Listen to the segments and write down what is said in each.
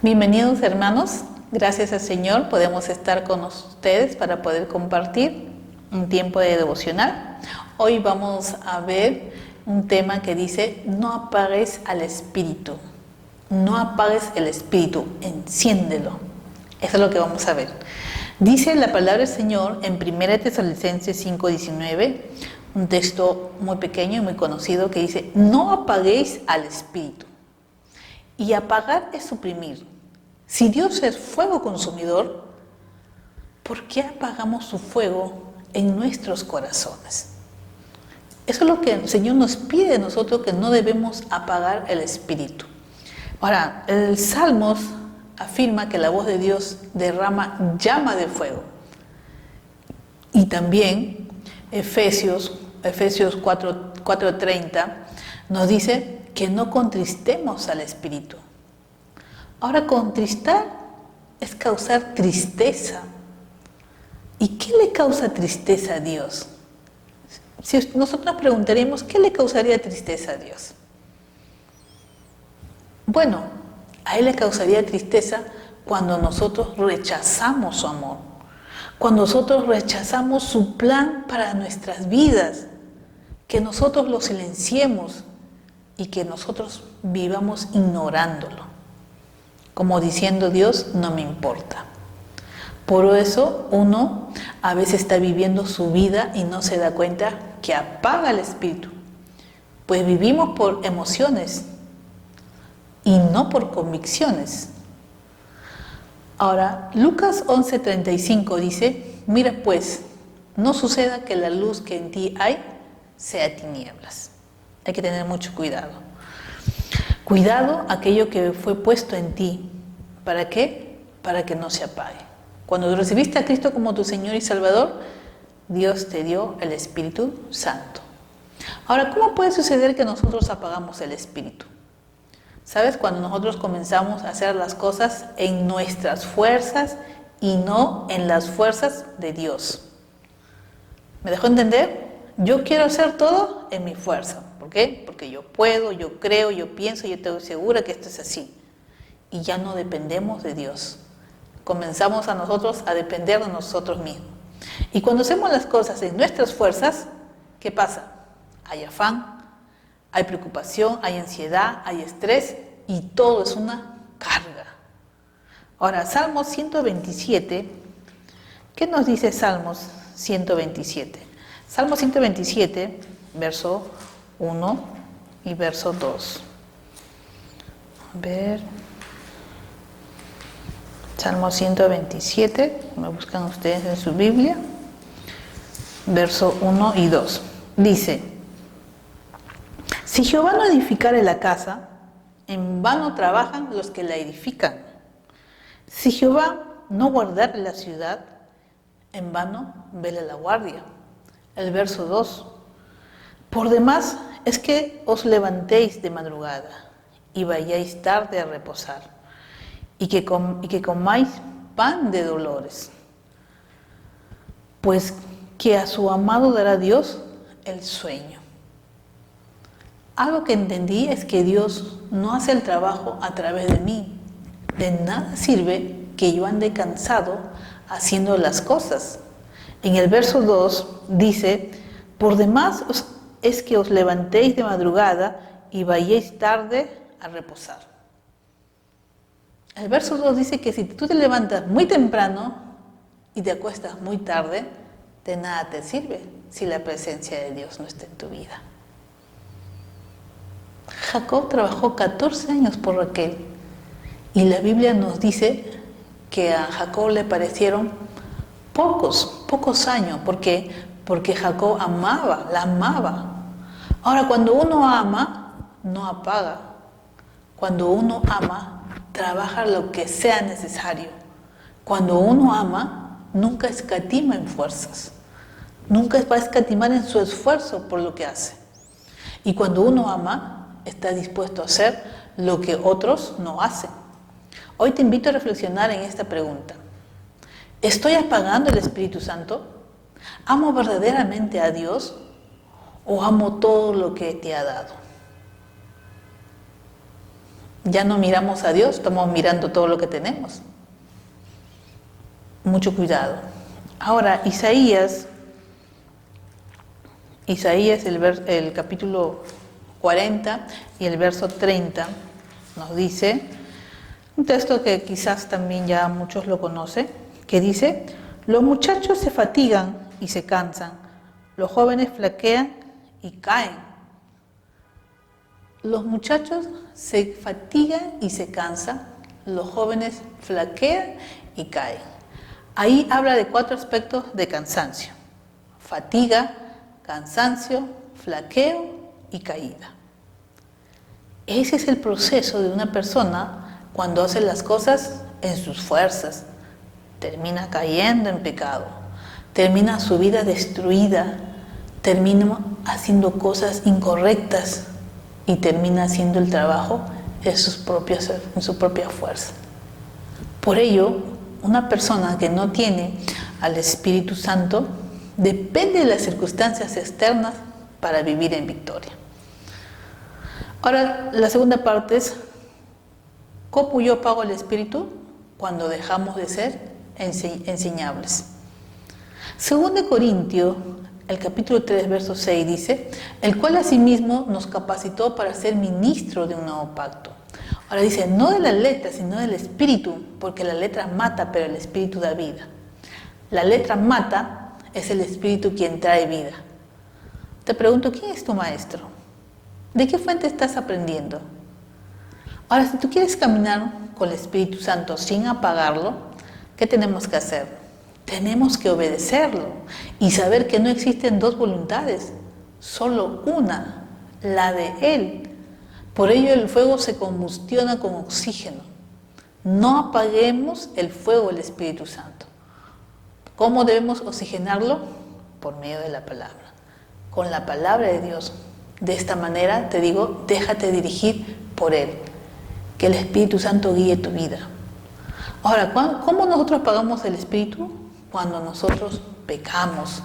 Bienvenidos hermanos, gracias al Señor podemos estar con ustedes para poder compartir un tiempo de devocional. Hoy vamos a ver un tema que dice: no apagues al Espíritu, no apagues el Espíritu, enciéndelo. Eso es lo que vamos a ver. Dice la palabra del Señor en 1 Tesalonicenses 5:19, un texto muy pequeño y muy conocido que dice: no apaguéis al Espíritu. Y apagar es suprimir. Si Dios es fuego consumidor, ¿por qué apagamos su fuego en nuestros corazones? Eso es lo que el Señor nos pide de nosotros, que no debemos apagar el Espíritu. Ahora, el Salmos afirma que la voz de Dios derrama llama de fuego. Y también Efesios 4:30 nos dice que no contristemos al Espíritu. Ahora, contristar es causar tristeza. ¿Y qué le causa tristeza a Dios? Si nosotros nos preguntaríamos, ¿qué le causaría tristeza a Dios? Bueno, a Él le causaría tristeza cuando nosotros rechazamos su amor, cuando nosotros rechazamos su plan para nuestras vidas, que nosotros lo silenciemos y que nosotros vivamos ignorándolo, como diciendo: Dios no me importa. Por eso uno a veces está viviendo su vida y no se da cuenta que apaga el Espíritu, pues vivimos por emociones y no por convicciones. Ahora, Lucas 11:35 dice: mira pues, no suceda que la luz que en ti hay sea tinieblas. Hay que tener mucho cuidado. Cuidado aquello que fue puesto en ti. ¿Para qué? Para que no se apague. Cuando recibiste a Cristo como tu Señor y Salvador, Dios te dio el Espíritu Santo. Ahora, ¿cómo puede suceder que nosotros apagamos el Espíritu? ¿Sabes? Cuando nosotros comenzamos a hacer las cosas en nuestras fuerzas y no en las fuerzas de Dios. ¿Me dejó entender? Yo quiero hacer todo en mi fuerza. ¿Por qué? Porque yo puedo, yo creo, yo pienso, yo estoy segura que esto es así. Y ya no dependemos de Dios. Comenzamos a nosotros a depender de nosotros mismos. Y cuando hacemos las cosas en nuestras fuerzas, ¿qué pasa? Hay afán, hay preocupación, hay ansiedad, hay estrés y todo es una carga. Ahora, Salmos 127, ¿qué nos dice Salmos 127? Salmo 127, verso 1 y verso 2. A ver. Salmo 127, me buscan ustedes en su Biblia, verso 1 y 2. Dice: si Jehová no edificare la casa, en vano trabajan los que la edifican. Si Jehová no guardare la ciudad, en vano vela la guardia. El verso 2: por demás es que os levantéis de madrugada y vayáis tarde a reposar, y que comáis pan de dolores, pues que a su amado dará Dios el sueño. Algo que entendí es que Dios no hace el trabajo a través de mí. De nada sirve que yo ande cansado haciendo las cosas. En el verso 2 dice: por demás es que os levantéis de madrugada y vayáis tarde a reposar. El verso 2 dice que si tú te levantas muy temprano y te acuestas muy tarde, de nada te sirve si la presencia de Dios no está en tu vida. Jacob trabajó 14 años por Raquel y la Biblia nos dice que a Jacob le parecieron pocos años. ¿Por qué? Porque Jacob la amaba. Ahora, cuando uno ama, no apaga. Cuando uno ama, trabaja lo que sea necesario. Cuando uno ama, nunca escatima en fuerzas. Nunca va a escatimar en su esfuerzo por lo que hace. Y cuando uno ama, está dispuesto a hacer lo que otros no hacen. Hoy te invito a reflexionar en esta pregunta. ¿Estoy apagando el Espíritu Santo? ¿Amo verdaderamente a Dios o amo todo lo que te ha dado? Ya no miramos a Dios, estamos mirando todo lo que tenemos. Mucho cuidado. Ahora, Isaías el capítulo 40 y el verso 30 nos dice, un texto que quizás también ya muchos lo conocen, que dice: los muchachos se fatigan y se cansan, los jóvenes flaquean y caen. Los muchachos se fatigan y se cansan, los jóvenes flaquean y caen. Ahí habla de 4 aspectos de cansancio: fatiga, cansancio, flaqueo y caída. Ese es el proceso de una persona cuando hace las cosas en sus fuerzas. Termina cayendo en pecado, termina su vida destruida, termina haciendo cosas incorrectas y termina haciendo el trabajo en su propia fuerza. Por ello, una persona que no tiene al Espíritu Santo depende de las circunstancias externas para vivir en victoria. Ahora, la segunda parte es: ¿cómo yo pago el Espíritu? Cuando dejamos de ser enseñables. Según de Corintios, el capítulo 3, verso 6 dice: el cual asimismo nos capacitó para ser ministros de un nuevo pacto. Ahora dice, no de la letra, sino del Espíritu, porque la letra mata, pero el Espíritu da vida. La letra mata, es el Espíritu quien trae vida. Te pregunto, ¿quién es tu maestro? ¿De qué fuente estás aprendiendo? Ahora, si tú quieres caminar con el Espíritu Santo sin apagarlo, ¿qué tenemos que hacer? Tenemos que obedecerlo y saber que no existen 2 voluntades, solo una, la de Él. Por ello el fuego se combustiona con oxígeno. No apaguemos el fuego del Espíritu Santo. ¿Cómo debemos oxigenarlo? Por medio de la palabra, con la palabra de Dios. De esta manera, te digo, déjate dirigir por Él, que el Espíritu Santo guíe tu vida. Ahora, ¿cómo nosotros apagamos el Espíritu? Cuando nosotros pecamos.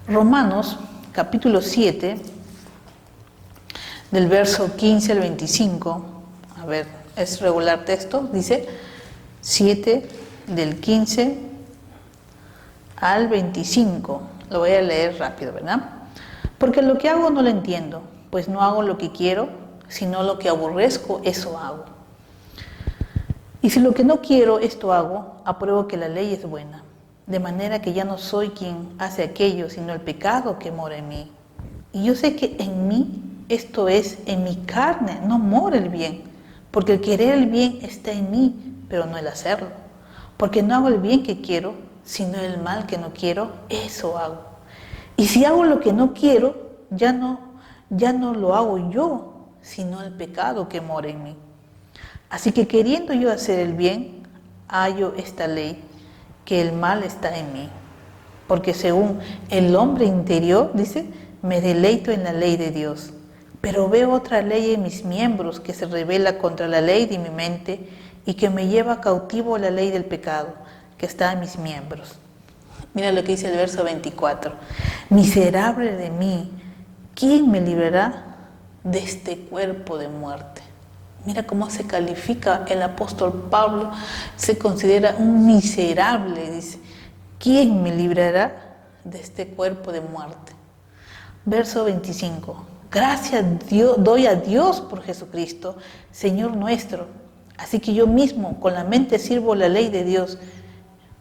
Romanos, capítulo 7, del verso 15 al 25, a ver, es regular texto, dice 7 del 15 al 25, lo voy a leer rápido, ¿verdad? Porque lo que hago no lo entiendo, pues no hago lo que quiero, sino lo que aborrezco, eso hago. Y si lo que no quiero, esto hago, apruebo que la ley es buena, de manera que ya no soy quien hace aquello, sino el pecado que mora en mí. Y yo sé que en mí, esto es, en mi carne, no mora el bien, porque el querer el bien está en mí, pero no el hacerlo. Porque no hago el bien que quiero, sino el mal que no quiero, eso hago. Y si hago lo que no quiero, ya no lo hago yo, sino el pecado que mora en mí. Así que queriendo yo hacer el bien, hallo esta ley, que el mal está en mí. Porque según el hombre interior, dice, me deleito en la ley de Dios. Pero veo otra ley en mis miembros que se rebela contra la ley de mi mente y que me lleva cautivo a la ley del pecado que está en mis miembros. Mira lo que dice el verso 24. Miserable de mí, ¿quién me librará de este cuerpo de muerte? Mira cómo se califica el apóstol Pablo, se considera un miserable, dice. ¿Quién me librará de este cuerpo de muerte? Verso 25. Gracias doy a Dios por Jesucristo, Señor nuestro. Así que yo mismo con la mente sirvo la ley de Dios,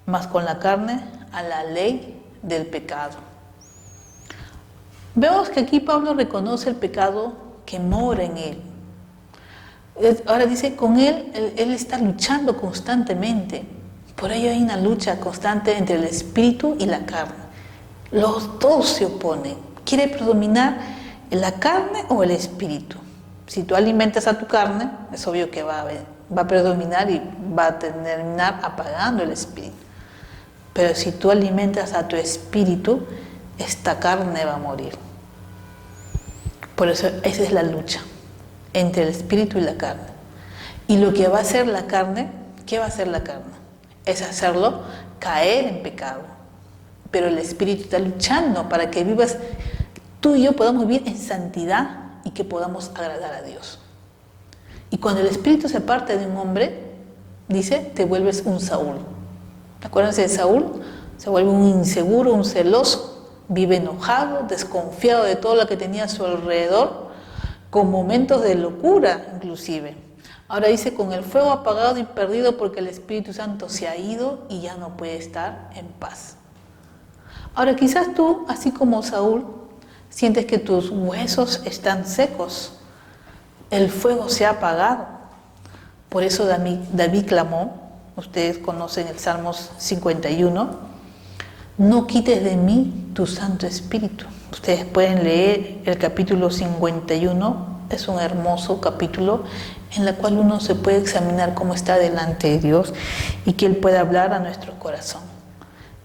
mas con la carne a la ley del pecado. Vemos que aquí Pablo reconoce el pecado que mora en él. Ahora dice, con él está luchando constantemente. Por ello hay una lucha constante entre el espíritu y la carne. Los dos se oponen. Quiere predominar la carne o el espíritu. Si tú alimentas a tu carne, es obvio que va a predominar y va a terminar apagando el espíritu. Pero si tú alimentas a tu espíritu, esta carne va a morir. Por eso esa es la lucha entre el espíritu y la carne. Y lo que va a hacer la carne, ¿qué va a hacer la carne? Es hacerlo caer en pecado. Pero el espíritu está luchando para que vivas, tú y yo podamos vivir en santidad y que podamos agradar a Dios. Y cuando el espíritu se parte de un hombre, dice, te vuelves un Saúl. Acuérdense de Saúl, se vuelve un inseguro, un celoso, vive enojado, desconfiado de todo lo que tenía a su alrededor, con momentos de locura inclusive. Ahora dice, con el fuego apagado y perdido porque el Espíritu Santo se ha ido y ya no puede estar en paz. Ahora quizás tú, así como Saúl, sientes que tus huesos están secos, el fuego se ha apagado. Por eso David clamó, ustedes conocen el Salmos 51, no quites de mí tu Santo Espíritu. Ustedes pueden leer el capítulo 51, es un hermoso capítulo en el cual uno se puede examinar cómo está delante de Dios y que Él pueda hablar a nuestro corazón.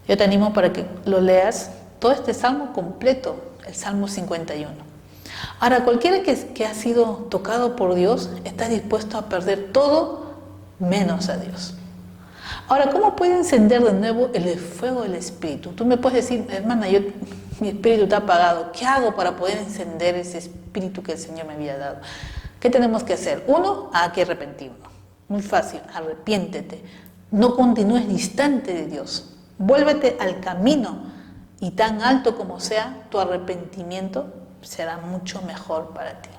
Yo te animo para que lo leas, todo este salmo completo, el Salmo 51. Ahora, cualquiera que ha sido tocado por Dios está dispuesto a perder todo menos a Dios. Ahora, ¿cómo puede encender de nuevo el fuego del Espíritu? Tú me puedes decir, hermana, mi espíritu está apagado. ¿Qué hago para poder encender ese espíritu que el Señor me había dado? ¿Qué tenemos que hacer? Uno, hay que arrepentirnos. Muy fácil, arrepiéntete. No continúes distante de Dios. Vuélvete al camino y tan alto como sea tu arrepentimiento, será mucho mejor para ti.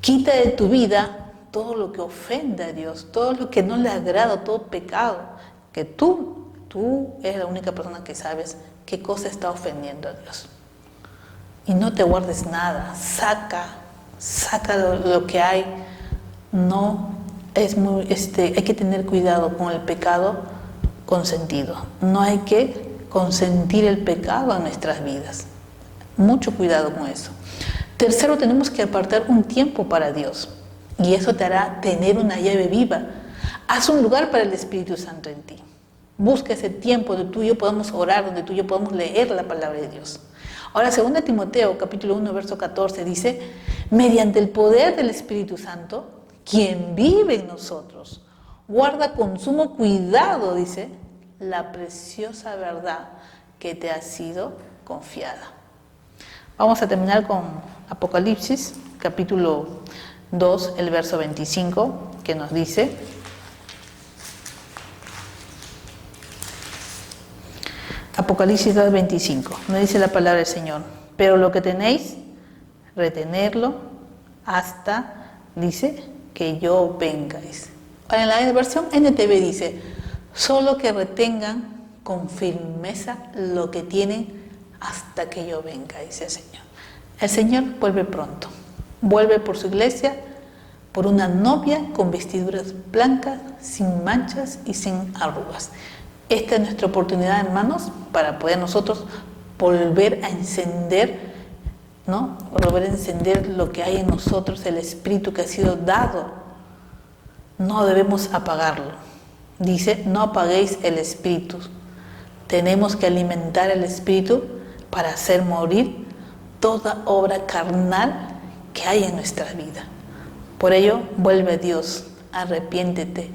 Quita de tu vida todo lo que ofende a Dios, todo lo que no le agrada, todo pecado, que tú eres la única persona que sabes qué cosa está ofendiendo a Dios. Y no te guardes nada, saca lo que hay. No es hay que tener cuidado con el pecado consentido. No hay que consentir el pecado en nuestras vidas. Mucho cuidado con eso. Tercero, tenemos que apartar un tiempo para Dios. Y eso te hará tener una llave viva. Haz un lugar para el Espíritu Santo en ti. Busca ese tiempo donde tú y yo podamos orar, donde tú y yo podamos leer la palabra de Dios. Ahora, 2 Timoteo, capítulo 1, verso 14, dice, mediante el poder del Espíritu Santo, quien vive en nosotros, guarda con sumo cuidado, dice, la preciosa verdad que te ha sido confiada. Vamos a terminar con Apocalipsis, capítulo 2, el verso 25, que nos dice, Apocalipsis 2, 25, nos dice la palabra del Señor, pero lo que tenéis, retenerlo hasta, dice, que yo venga. En la versión NTV dice, solo que retengan con firmeza lo que tienen hasta que yo venga, dice el Señor. El Señor vuelve pronto. Vuelve por su iglesia, por una novia con vestiduras blancas, sin manchas y sin arrugas. Esta es nuestra oportunidad, hermanos, para poder nosotros volver a encender, ¿no? Volver a encender lo que hay en nosotros, el espíritu que ha sido dado. No debemos apagarlo. Dice, no apaguéis el espíritu. Tenemos que alimentar el espíritu para hacer morir toda obra carnal que hay en nuestra vida. Por ello, vuelve a Dios, arrepiéntete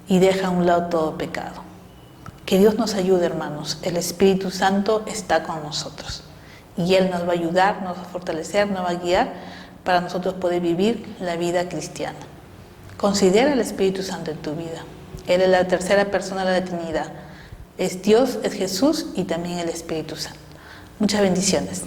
y deja a un lado todo pecado. Que Dios nos ayude, hermanos. El Espíritu Santo está con nosotros y Él nos va a ayudar, nos va a fortalecer, nos va a guiar para nosotros poder vivir la vida cristiana. Considera el Espíritu Santo en tu vida. Él es la tercera persona de la Trinidad. Es Dios, es Jesús y también el Espíritu Santo. Muchas bendiciones.